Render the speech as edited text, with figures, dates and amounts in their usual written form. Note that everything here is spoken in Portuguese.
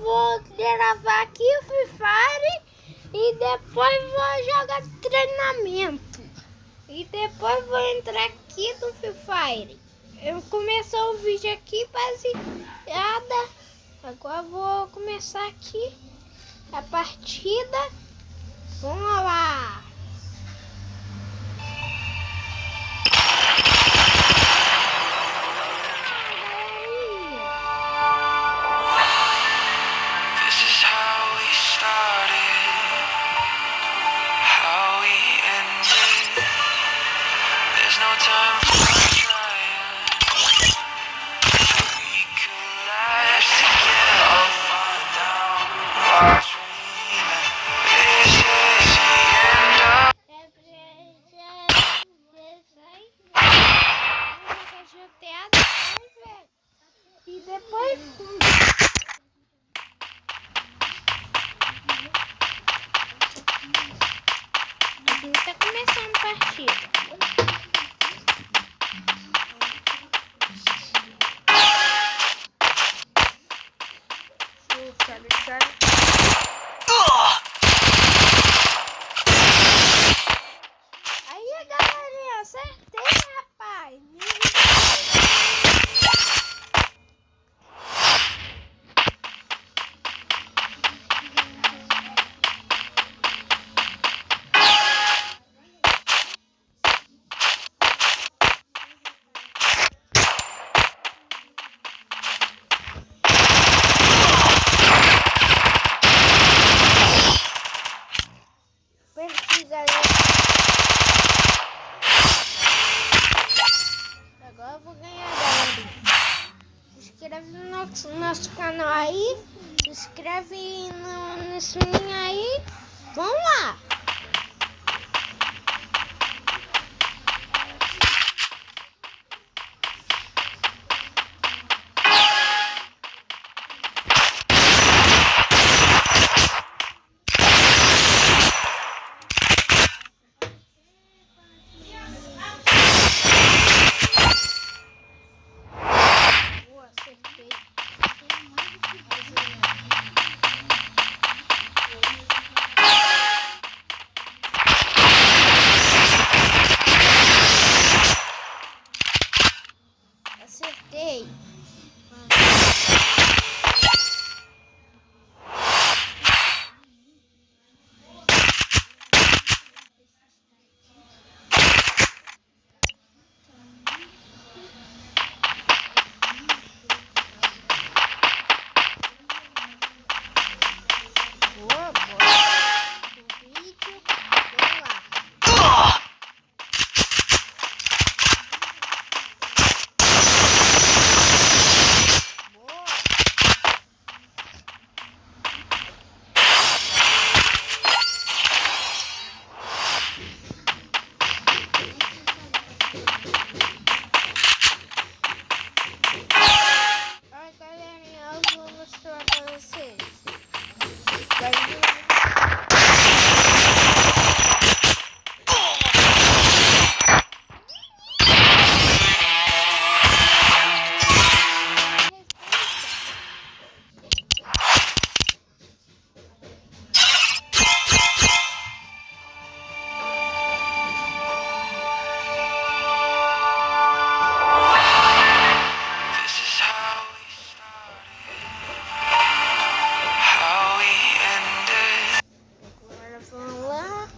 vou gravar aqui o Free Fire e depois vou jogar treinamento. E depois vou entrar aqui no Free Fire. Eu comecei o vídeo aqui baseada. Agora vou começar aqui a partida. Vamos lá. E depois aqui tá começando a partida. Aí, galerinha, acertei, rapaz. Agora eu vou ganhar, galera. Se inscreve no nosso canal aí. Se inscreve no sininho aí. Vamos lá. Acertei. Boa, boa. O vídeo. Vamos lá. Olha, galerinha, eu vou mostrar pra vocês. Agora vamos lá.